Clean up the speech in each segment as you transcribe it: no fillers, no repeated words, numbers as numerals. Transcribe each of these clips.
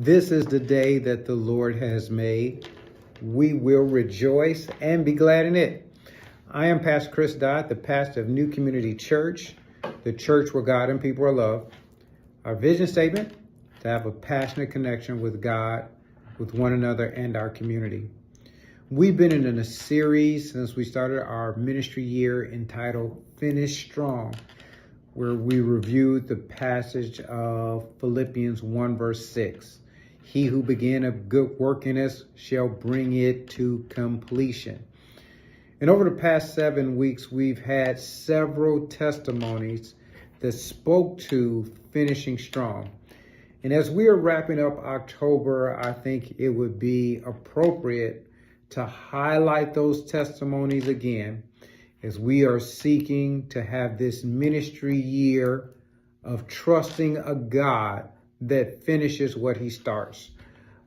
This is the day that the Lord has made. We will rejoice and be glad in it. I am Pastor Chris Dodd, the pastor of New Community Church, the church where God and people are loved. Our vision statement: to have a passionate connection with God, with one another, and our community. We've been in a series since we started our ministry year entitled Finish Strong, where we reviewed the passage of Philippians 1 verse 6. He who began a good work in us shall bring it to completion. And over the past 7 weeks, we've had several testimonies that spoke to finishing strong. And as we are wrapping up October, I think it would be appropriate to highlight those testimonies again as we are seeking to have this ministry year of trusting a God that finishes what he starts.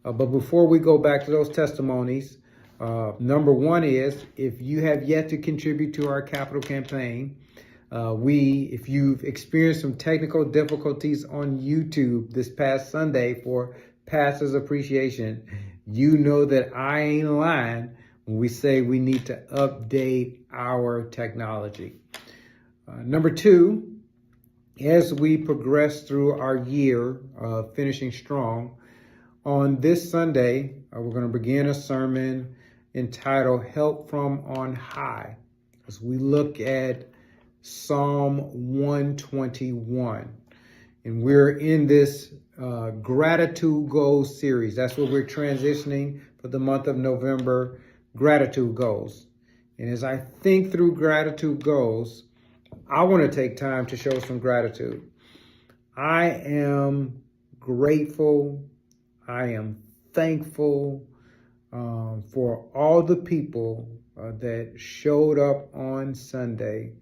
But before we go back to those testimonies, number one is, if you have yet to contribute to our capital campaign, if you've experienced some technical difficulties on YouTube this past Sunday for Pastor's Appreciation, you know that I ain't lying when we say we need to update our technology. Number two, as we progress through our year of finishing strong, on this Sunday, we're going to begin a sermon entitled Help from on High, as we look at Psalm 121. And we're in this Gratitude Goals series. That's what we're transitioning for the month of November, Gratitude Goals. And as I think through Gratitude Goals, I want to take time to show some gratitude. I am grateful. I am thankful for all the people that showed up on Sunday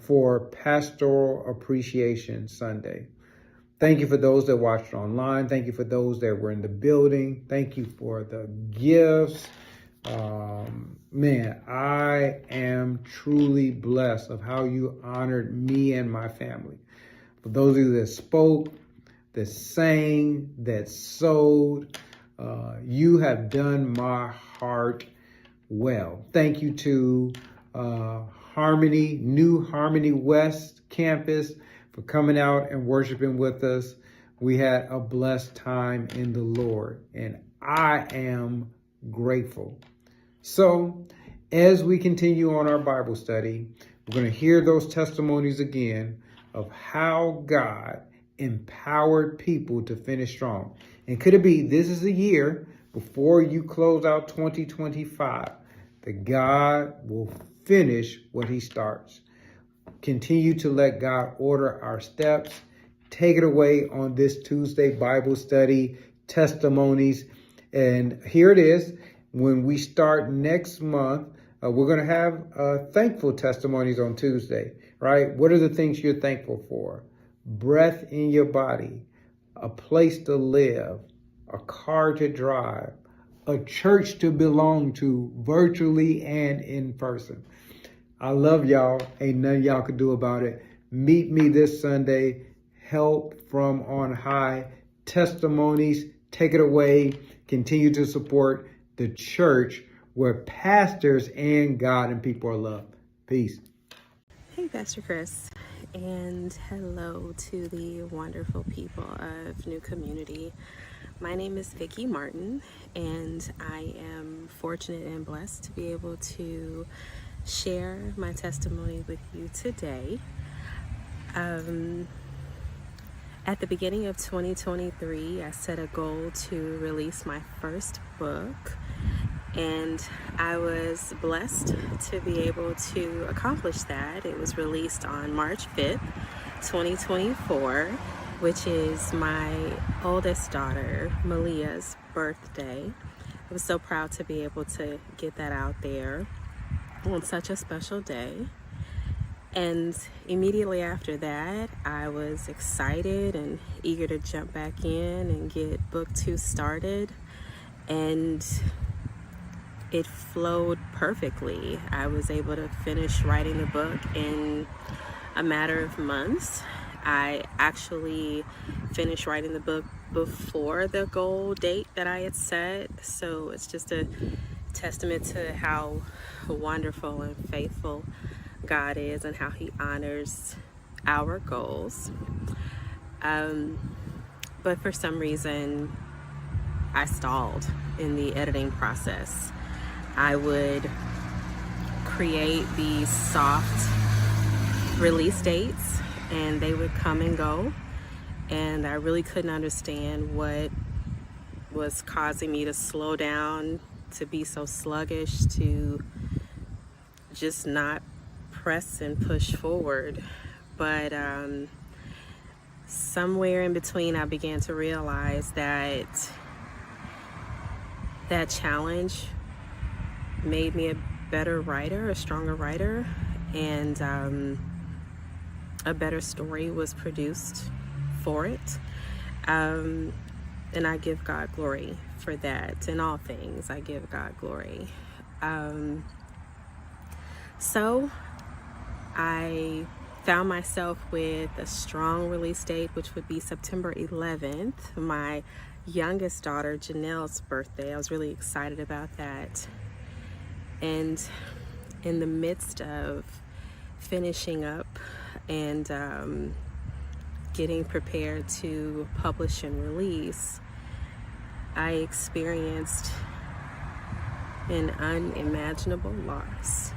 for Pastoral Appreciation Sunday. Thank you for those that watched online. Thank you for those that were in the building. Thank you for the gifts. Man, I am truly blessed of how you honored me and my family. For those of you that spoke, that sang, that sowed, you have done my heart well. Thank you to New Harmony West campus for coming out and worshiping with us. We had a blessed time in the Lord, and I am grateful. So, as we continue on our Bible study, we're going to hear those testimonies again of how God empowered people to finish strong. And could it be this is a year before you close out 2025 that God will finish what he starts? Continue to let God order our steps. Take it away on this Tuesday Bible study, testimonies. And here it is. When we start next month, we're going to have thankful testimonies on Tuesday, right? What are the things you're thankful for? Breath in your body, a place to live, a car to drive, a church to belong to, virtually and in person. I love y'all. Ain't nothing y'all could do about it. Meet me this Sunday. Help from on high. Testimonies. Take it away. Continue to support the church where pastors and God and people are loved. Peace. Hey, Pastor Chris, and hello to the wonderful people of New Community. My name is Vicki Martin, and I am fortunate and blessed to be able to share my testimony with you today. At the beginning of 2023, I set a goal to release my first book, and I was blessed to be able to accomplish that. It was released on March 5th, 2024, which is my oldest daughter, Malia's birthday. I was so proud to be able to get that out there on such a special day. And immediately after that, I was excited and eager to jump back in and get book 2 started. And it flowed perfectly. I was able to finish writing the book in a matter of months. I actually finished writing the book before the goal date that I had set. So it's just a testament to how wonderful and faithful God is and how He honors our goals. But for some reason, I stalled in the editing process. I would create these soft release dates and they would come and go, and I really couldn't understand what was causing me to slow down, to be so sluggish, to just not press and push forward. But somewhere in between, I began to realize that that challenge made me a better writer, a stronger writer, and a better story was produced for it. And I give God glory for that. In all things, I give God glory. So I found myself with a strong release date, which would be September 11th, my youngest daughter Janelle's birthday. I was really excited about that. And in the midst of finishing up and getting prepared to publish and release, I experienced an unimaginable loss.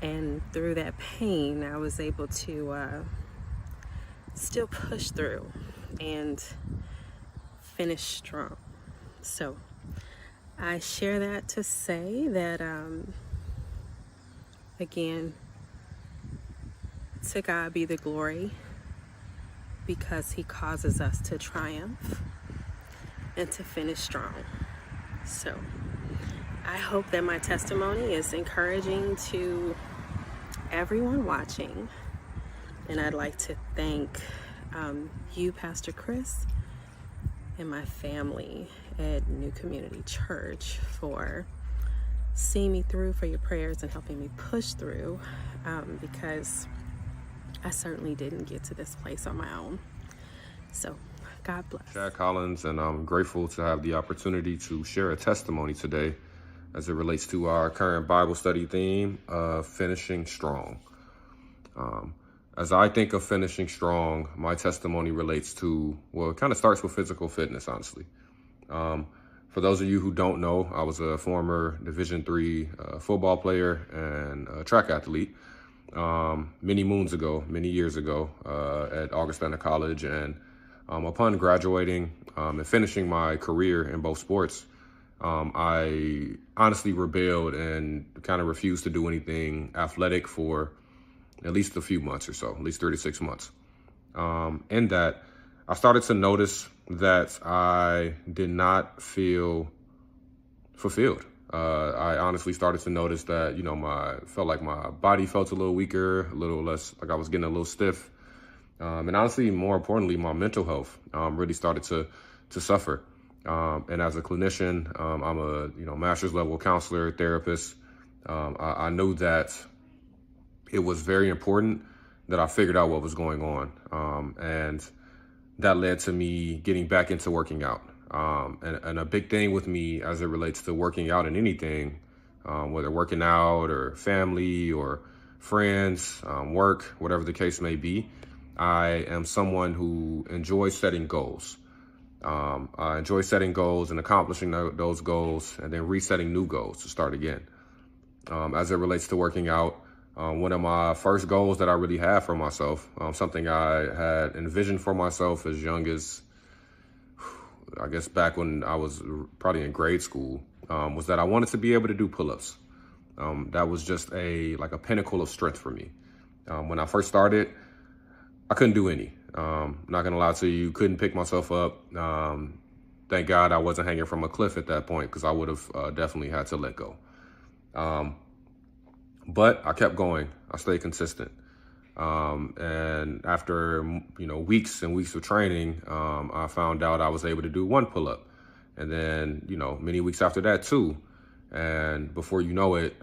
And through that pain, I was able to still push through and finish strong. So I share that to say that, again, to God be the glory, because He causes us to triumph and to finish strong. So I hope that my testimony is encouraging to everyone watching. And I'd like to thank you, Pastor Chris, and my family at New Community Church for seeing me through, for your prayers and helping me push through, because I certainly didn't get to this place on my own. So God bless. Chad Collins, and I'm grateful to have the opportunity to share a testimony today as it relates to our current Bible study theme of finishing strong. As I think of finishing strong, my testimony relates to, well, it kind of starts with physical fitness, honestly. For those of you who don't know, I was a former Division III football player and a track athlete many years ago at Augustana College. And upon graduating and finishing my career in both sports, I honestly rebelled and kind of refused to do anything athletic for at least a few months or so, at least 36 months. In that, I started to notice that I did not feel fulfilled. I honestly started to notice that, felt like my body felt a little weaker, a little less, like I was getting a little stiff. And honestly, more importantly, my mental health really started to suffer. And as a clinician, I'm a master's level counselor, therapist. I knew that it was very important that I figured out what was going on. And that led to me getting back into working out. And a big thing with me as it relates to working out in anything, whether working out or family or friends, work, whatever the case may be, I am someone who enjoys setting goals. I enjoy setting goals and accomplishing those goals and then resetting new goals to start again. As it relates to working out, one of my first goals that I really had for myself, something I had envisioned for myself as young as, I guess back when I was probably in grade school, was that I wanted to be able to do pull-ups. That was just a pinnacle of strength for me. When I first started, I couldn't do any. Not gonna lie to you, couldn't pick myself up. Thank God I wasn't hanging from a cliff at that point, because I would have definitely had to let go. But I kept going. I stayed consistent. And after, weeks and weeks of training, I found out I was able to do one pull-up. And then, many weeks after that, two. And before you know it,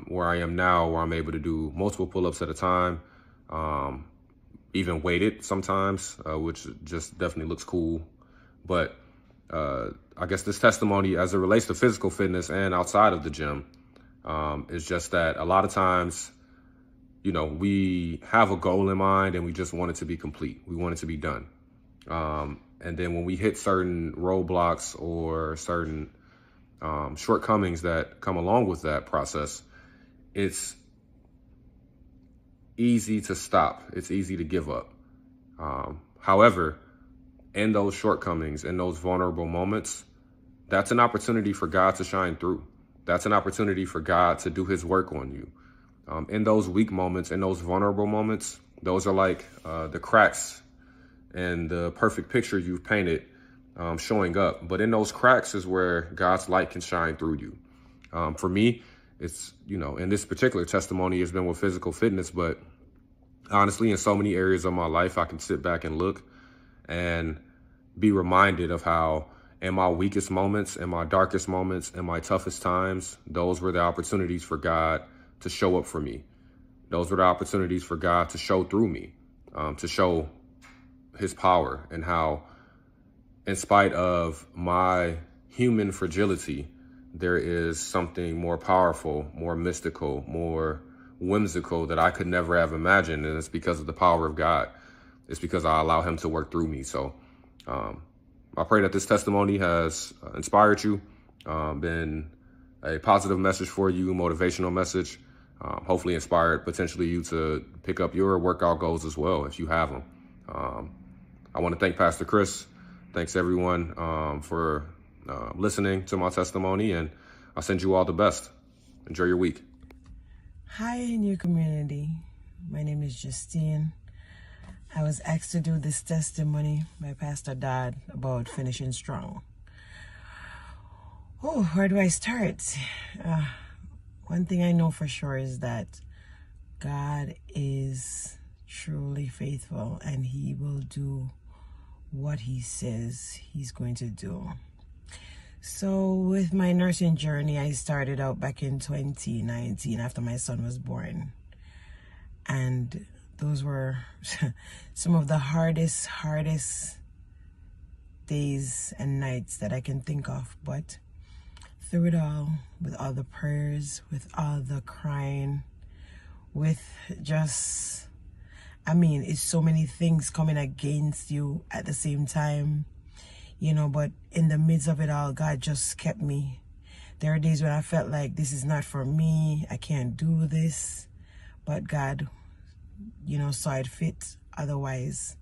where I am now, where I'm able to do multiple pull-ups at a time, even weighted sometimes, which just definitely looks cool. But I guess this testimony, as it relates to physical fitness and outside of the gym, is just that a lot of times, you know, we have a goal in mind and we just want it to be complete. We want it to be done. And then when we hit certain roadblocks or certain shortcomings that come along with that process, it's easy to stop. It's easy to give up. However, in those shortcomings, in those vulnerable moments, that's an opportunity for God to shine through. That's an opportunity for God to do his work on you. In those weak moments, in those vulnerable moments, those are like the cracks and the perfect picture you've painted showing up. But in those cracks is where God's light can shine through you. For me, it's, you know, in this particular testimony, it's been with physical fitness, but honestly, in so many areas of my life, I can sit back and look and be reminded of how in my weakest moments, in my darkest moments, in my toughest times, those were the opportunities for God to show up for me. Those were the opportunities for God to show through me, to show his power, and how in spite of my human fragility, there is something more powerful, more mystical, more whimsical that I could never have imagined. And it's because of the power of God. It's because I allow him to work through me. So I pray that this testimony has inspired you, been a positive message for you, motivational message, hopefully inspired potentially you to pick up your workout goals as well, if you have them. I want to thank Pastor Chris. Thanks everyone for listening to my testimony, and I send you all the best. Enjoy your week. Hi, new community. My name is Justine. I was asked to do this testimony by Pastor Dodd about finishing strong. Oh, where do I start? One thing I know for sure is that God is truly faithful, and he will do what he says he's going to do. So with my nursing journey, I started out back in 2019 after my son was born. And those were some of the hardest days and nights that I can think of. But through it all, with all the prayers, with all the crying, with just, it's so many things coming against you at the same time, but in the midst of it all, God just kept me. There are days when I felt like this is not for me, I can't do this, but God, saw it fit otherwise.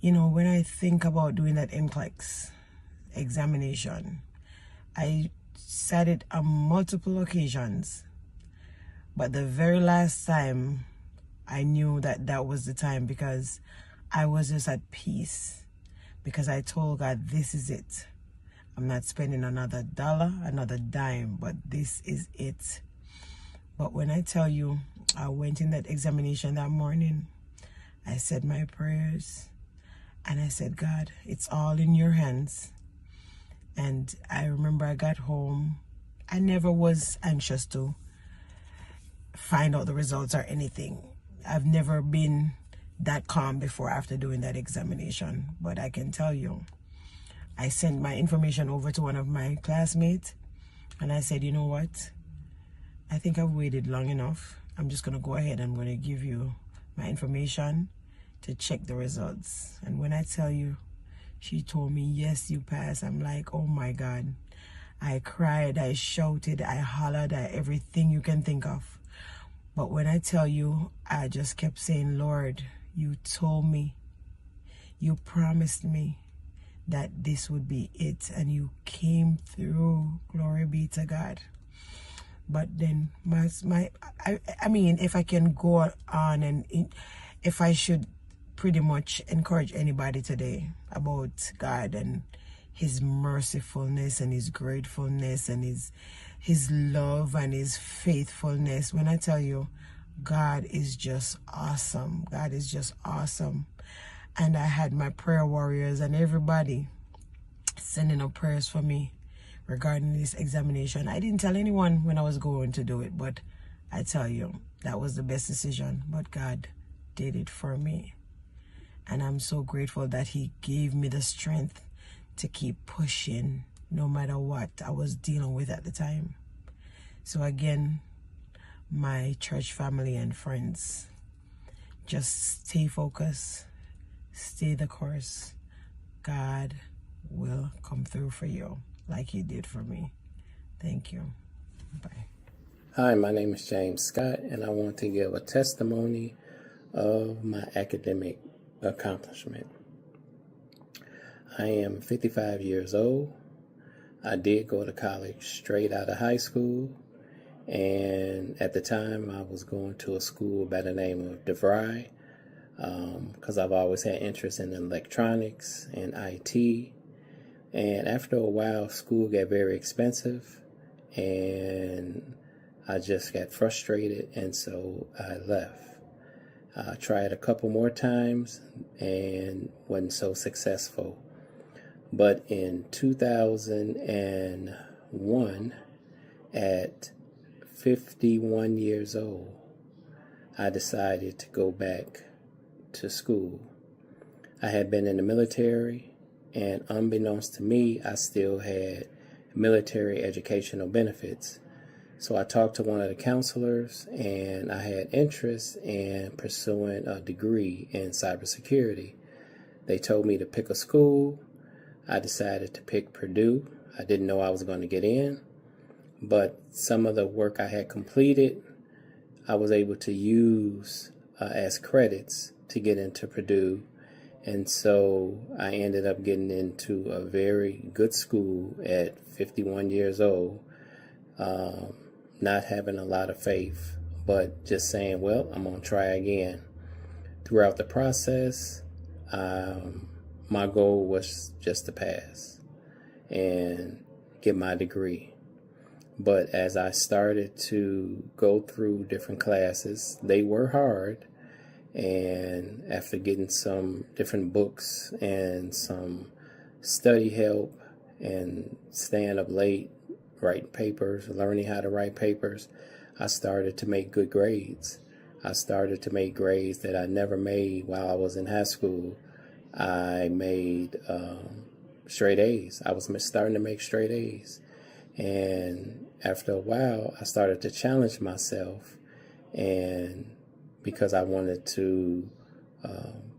When I think about doing that NCLEX examination, I said it on multiple occasions, but the very last time I knew that was the time, because I was just at peace, because I told God, this is it. I'm not spending another dollar, another dime, but this is it. But when I tell you, I went in that examination that morning, I said my prayers, and I said, God, it's all in your hands. And I remember I got home. I never was anxious to find out the results or anything. I've never been that calm before after doing that examination. But I can tell you, I sent my information over to one of my classmates, and I said, you know what? I think I've waited long enough. I'm just going to go ahead. I'm going to give you my information to check the results. And when I tell you, she told me, yes, you passed. I'm like, oh my God. I cried, I shouted, I hollered at everything you can think of. But when I tell you, I just kept saying, Lord, you told me, you promised me that this would be it, and you came through. Glory be to God. But then if I can go on, and if I should pretty much encourage anybody today about God and his mercifulness and his gratefulness and his love and his faithfulness, when I tell you, God is just awesome. God is just awesome. And I had my prayer warriors and everybody sending up prayers for me regarding this examination. I didn't tell anyone when I was going to do it, but I tell you, that was the best decision, but God did it for me. And I'm so grateful that He gave me the strength to keep pushing no matter what I was dealing with at the time. So again, my church family and friends, just stay focused, stay the course. God will come through for you like He did for me. Thank you. Bye. Hi, my name is James Scott, and I want to give a testimony of my academic accomplishment. I am 55 years old. I did go to college straight out of high school, and at the time I was going to a school by the name of DeVry, because I've always had interest in electronics and IT. And after a while, school got very expensive, and I just got frustrated, and so I left. I tried a couple more times and wasn't so successful. But in 2001, at 51 years old, I decided to go back to school. I had been in the military, and unbeknownst to me, I still had military educational benefits. So I talked to one of the counselors, and I had interest in pursuing a degree in cybersecurity. They told me to pick a school. I decided to pick Purdue. I didn't know I was going to get in, but some of the work I had completed, I was able to use as credits to get into Purdue. And so I ended up getting into a very good school at 51 years old. Not having a lot of faith, but just saying, well, I'm going to try again. Throughout the process, my goal was just to pass and get my degree. But as I started to go through different classes, they were hard. And after getting some different books and some study help and staying up late, writing papers, learning how to write papers, I started to make good grades. I started to make grades that I never made while I was in high school. I made straight A's. I was starting to make straight A's. And after a while, I started to challenge myself, and because I wanted to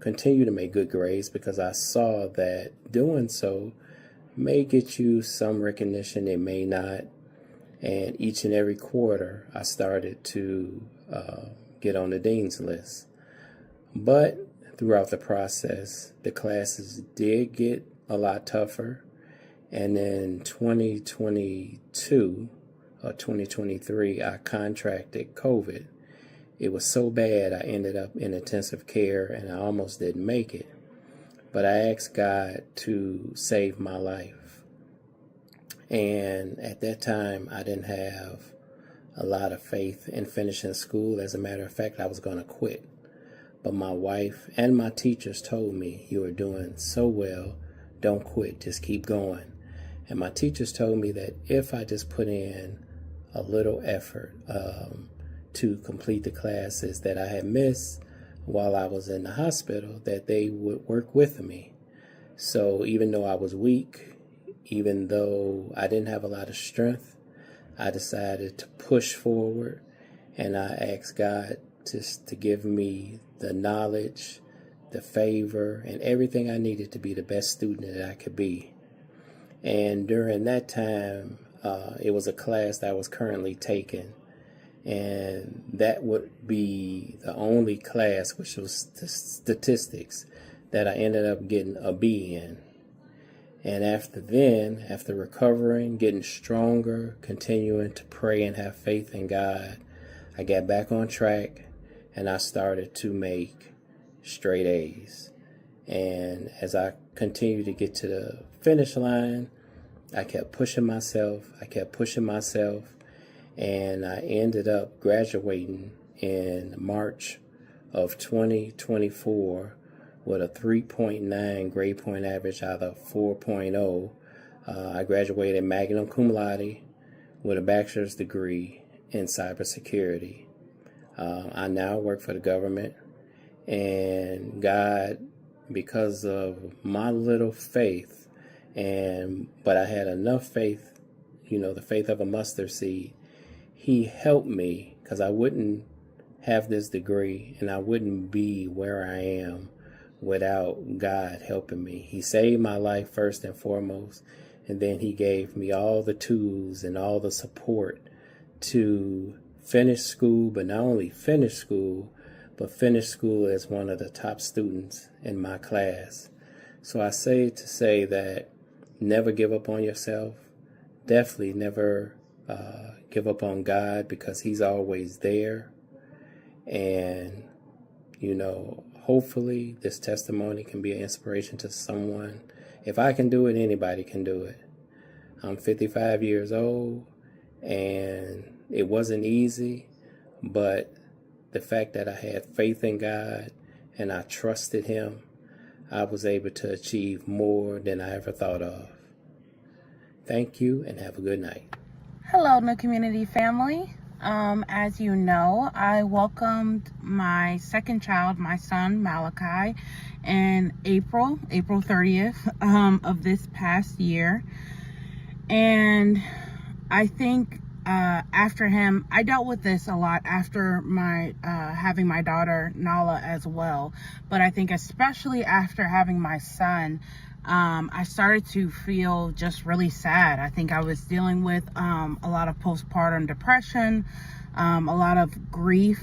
continue to make good grades, because I saw that doing so may get you some recognition, it may not. And each and every quarter, I started to get on the dean's list. But throughout the process, the classes did get a lot tougher. And in 2022 or 2023, I contracted COVID. It was so bad, I ended up in intensive care, and I almost didn't make it. But I asked God to save my life. And at that time, I didn't have a lot of faith in finishing school. As a matter of fact, I was going to quit. But my wife and my teachers told me, you are doing so well, don't quit, just keep going. And my teachers told me that if I just put in a little effort to complete the classes that I had missed while I was in the hospital, that they would work with me. So even though I was weak, even though I didn't have a lot of strength, I decided to push forward, and I asked God just to give me the knowledge, the favor, and everything I needed to be the best student that I could be. And during that time, it was a class that I was currently taking, and that would be the only class, which was statistics, that I ended up getting a B in. And after recovering, getting stronger, continuing to pray and have faith in God, I got back on track, and I started to make straight A's. And as I continued to get to the finish line, I kept pushing myself, and I ended up graduating in March of 2024 with a 3.9 grade point average out of 4.0. I graduated magna cum laude with a bachelor's degree in cybersecurity. I now work for the government, and God, because of my little faith, but I had enough faith, the faith of a mustard seed, He helped me, because I wouldn't have this degree and I wouldn't be where I am without God helping me. He saved my life first and foremost, and then He gave me all the tools and all the support to finish school, but not only finish school, but finish school as one of the top students in my class. So I say to say that never give up on yourself. Definitely never give up on God, because He's always there. And, hopefully this testimony can be an inspiration to someone. If I can do it, anybody can do it. I'm 55 years old, and it wasn't easy, but the fact that I had faith in God and I trusted Him, I was able to achieve more than I ever thought of. Thank you, and have a good night. Hello, New Community family. As you know, I welcomed my second child, my son Malachi, in April 30th of this past year. And I think after him, I dealt with this a lot after my having my daughter Nala as well. But I think especially after having my son, I started to feel just really sad. I think I was dealing with a lot of postpartum depression, a lot of grief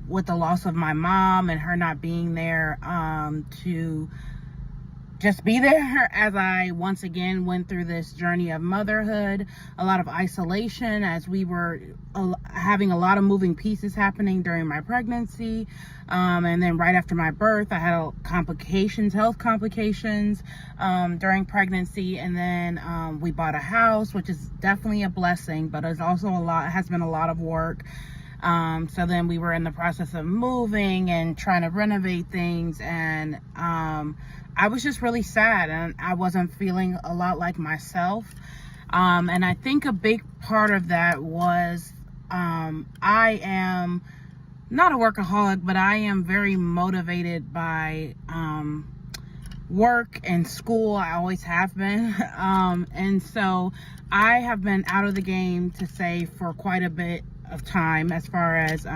with the loss of my mom and her not being there to just be there as I once again went through this journey of motherhood, a lot of isolation as we were having a lot of moving pieces happening during my pregnancy. And then right after my birth, I had health complications during pregnancy. And then we bought a house, which is definitely a blessing, but it's also has been a lot of work. So then we were in the process of moving and trying to renovate things, and I was just really sad, and I wasn't feeling a lot like myself. And I think a big part of that was I am not a workaholic, but I am very motivated by work and school. I always have been. And so I have been out of the game, to say, for quite a bit of time, as far as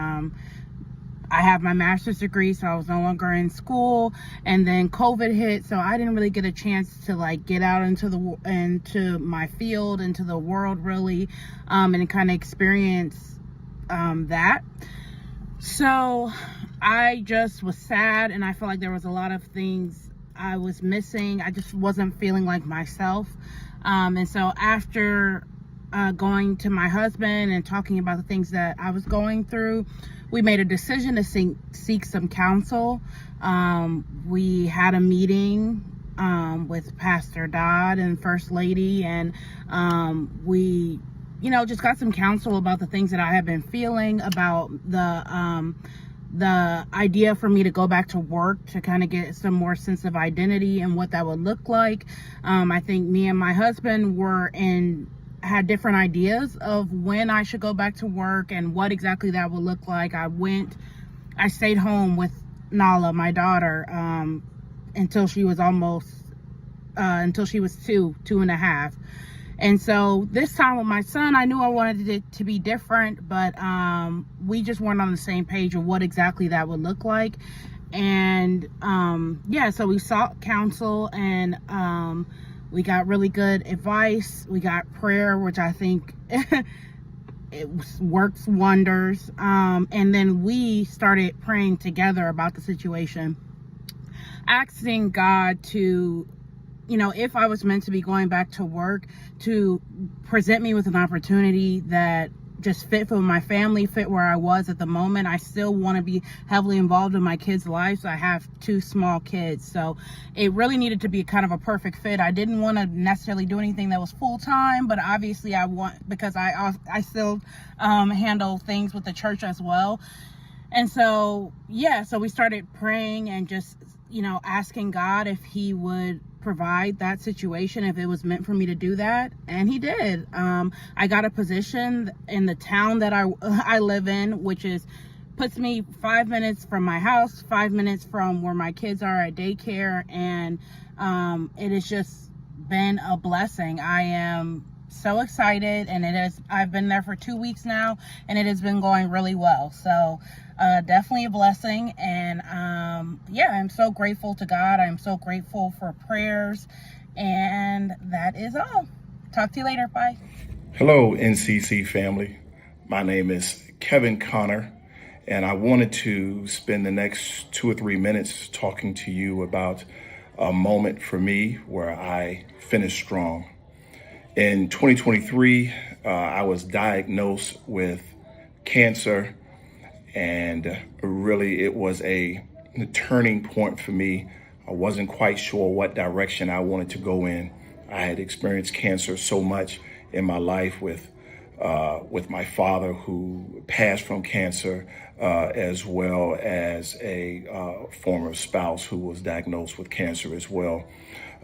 I have my master's degree, so I was no longer in school, and then COVID hit, so I didn't really get a chance to get out into my field, into the world really, and kind of experience that. So I just was sad, and I felt like there was a lot of things I was missing. I just wasn't feeling like myself. And so after going to my husband and talking about the things that I was going through, we made a decision to seek some counsel. We had a meeting with Pastor Dodd and First Lady, and we just got some counsel about the things that I had been feeling, about the idea for me to go back to work, to kind of get some more sense of identity and what that would look like. I think me and my husband had different ideas of when I should go back to work and what exactly that would look like. I stayed home with Nala, my daughter, until she was until she was 2.5. And so this time with my son, I knew I wanted it to be different, but we just weren't on the same page of what exactly that would look like. And so we sought counsel, and we got really good advice. We got prayer, which I think it works wonders. And then we started praying together about the situation, asking God to, if I was meant to be going back to work, to present me with an opportunity that just fit for my family, fit where I was at the moment. I still want to be heavily involved in my kids' lives. I have 2 small kids, so it really needed to be kind of a perfect fit. I didn't want to necessarily do anything that was full-time, but obviously because I still handle things with the church as well. And so we started praying and just asking God if He would provide that situation if it was meant for me to do that, and he did. I got a position in the town that I live in, which puts me 5 minutes from my house, 5 minutes from where my kids are at daycare, and it has just been a blessing. I am so excited, and I've been there for 2 weeks now, and it has been going really well. So definitely a blessing, and yeah, I'm so grateful to God. I'm so grateful for prayers, and that is all. Talk to you later. Bye. Hello, NCC family. My name is Kevin Connor, and I wanted to spend the next 2 or 3 minutes talking to you about a moment for me where I finished strong. In 2023, I was diagnosed with cancer, and really it was a turning point for me. I wasn't quite sure what direction I wanted to go in. I had experienced cancer so much in my life with my father, who passed from cancer, as well as a former spouse who was diagnosed with cancer as well.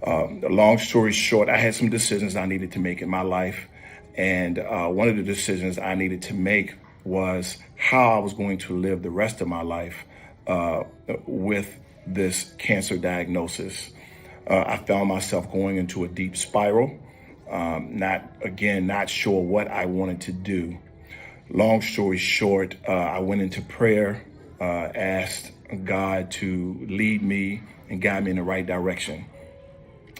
Long story short, I had some decisions I needed to make in my life. And one of the decisions I needed to make was how I was going to live the rest of my life with this cancer diagnosis. I found myself going into a deep spiral, not sure what I wanted to do. Long story short, I went into prayer, asked God to lead me and guide me in the right direction.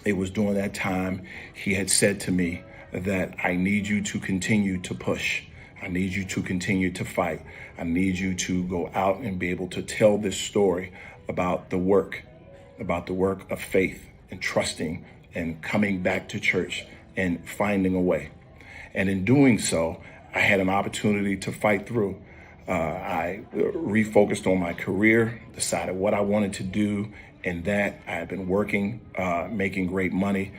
It was during that time he had said to me that I need you to continue to push. I need you to continue to fight. I need you to go out and be able to tell this story about the work of faith and trusting and coming back to church and finding a way. And in doing so, I had an opportunity to fight through. I refocused on my career, decided what I wanted to do, and that I had been working, making great money,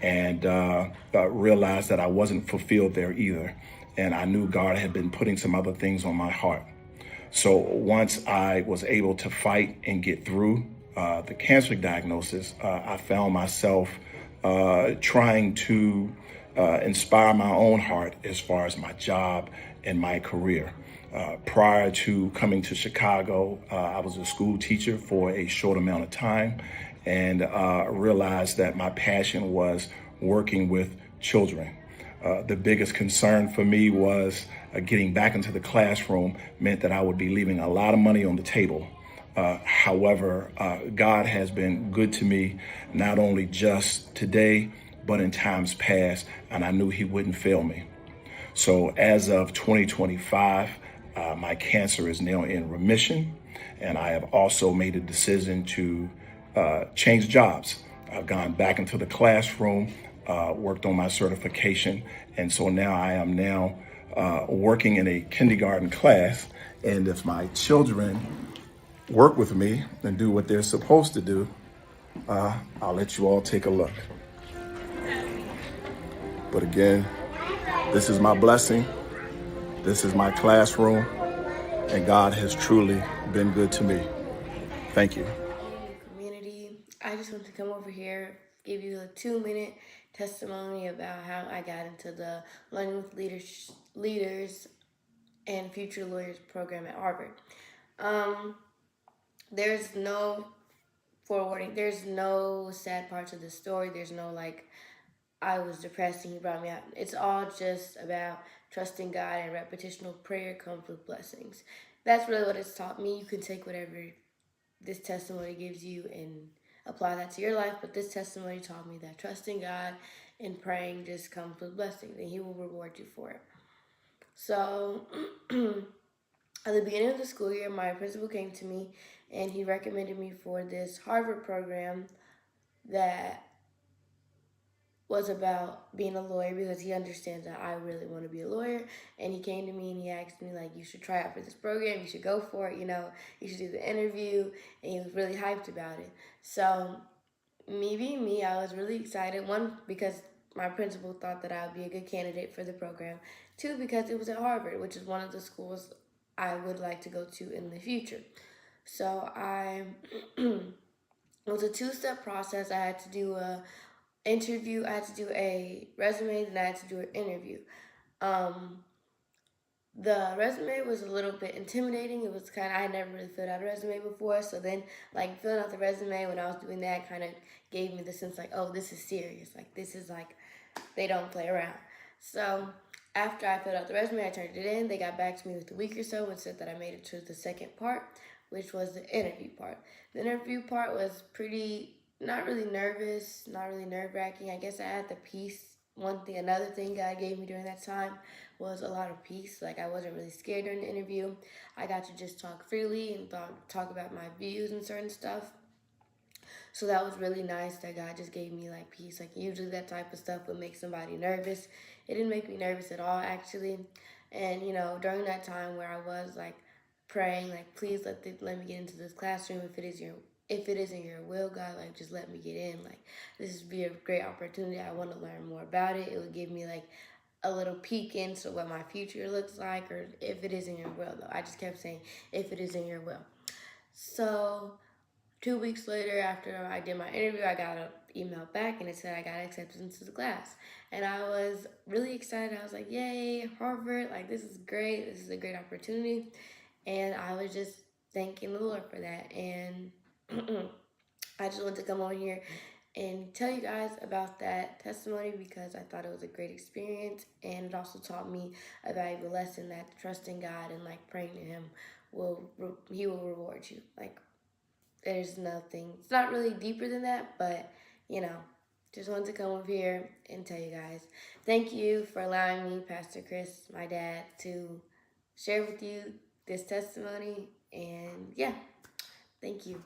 and realized that I wasn't fulfilled there either. And I knew God had been putting some other things on my heart. So once I was able to fight and get through the cancer diagnosis, I found myself trying to inspire my own heart as far as my job and my career. Prior to coming to Chicago, I was a school teacher for a short amount of time, and realized that my passion was working with children. The biggest concern for me was getting back into the classroom meant that I would be leaving a lot of money on the table. However, God has been good to me, not only just today, but in times past, and I knew he wouldn't fail me. So as of 2025, my cancer is now in remission, and I have also made a decision to change jobs. I've gone back into the classroom, worked on my certification, and so now I am working in a kindergarten class. And if my children work with me and do what they're supposed to do, I'll let you all take a look. But again, this is my blessing. This is my classroom, and God has truly been good to me. Thank you. Community, I just want to come over here, give you a 2-minute testimony about how I got into the Learning with Leaders and Future Lawyers program at Harvard. There's no forwarding. There's no sad parts of the story. There's no I was depressed and he brought me out. It's all just about trusting God, and repetitional prayer comes with blessings. That's really what it's taught me. You can take whatever this testimony gives you and apply that to your life, but this testimony taught me that trusting God and praying just comes with blessings, and he will reward you for it. So at the beginning of the school year, my principal came to me and he recommended me for this Harvard program that was about being a lawyer, because he understands that I really want to be a lawyer. And he came to me and he asked me, you should try out for this program, you should go for it, you should do the interview, and he was really hyped about it. So me being me, I was really excited. One, because my principal thought that I would be a good candidate for the program. Two, because it was at Harvard, which is one of the schools I would like to go to in the future. So I It was a two-step process. I had to do a interview, I had to do a resume, then I had to do an interview. The resume was a little bit intimidating. It was I had never really filled out a resume before, so then like filling out the resume when I was doing that kind of gave me the sense like, oh, this is serious. Like this is like, they don't play around. So after I filled out the resume, I turned it in. They got back to me with a week or so and said that I made it to the second part, which was the interview part. The interview part was not really nervous, not really nerve-wracking. I guess I had the peace. Another thing God gave me during that time was a lot of peace. Like I wasn't really scared during the interview. I got to just talk freely and talk about my views and certain stuff. So that was really nice that God just gave me like peace. Like usually that type of stuff would make somebody nervous. It didn't make me nervous at all, actually. And you know, during that time where I was like praying, like please let me get into this classroom if it isn't your will, God, like just let me get in. Like this would be a great opportunity. I want to learn more about it. It would give me like a little peek into what my future looks like, or if it is in your will, though. I just kept saying, if it is in your will. So 2 weeks later, after I did my interview, I got an email back and it said I got accepted into the class. And I was really excited. I was like, yay, Harvard, like this is great. This is a great opportunity. And I was just thanking the Lord for that. And I just wanted to come on here and tell you guys about that testimony because I thought it was a great experience, and it also taught me a valuable lesson that trusting God and like praying to Him He will reward you. Like there's nothing, it's not really deeper than that, but you know, just wanted to come over here and tell you guys. Thank you for allowing me, Pastor Chris, my dad, to share with you this testimony, and yeah, thank you.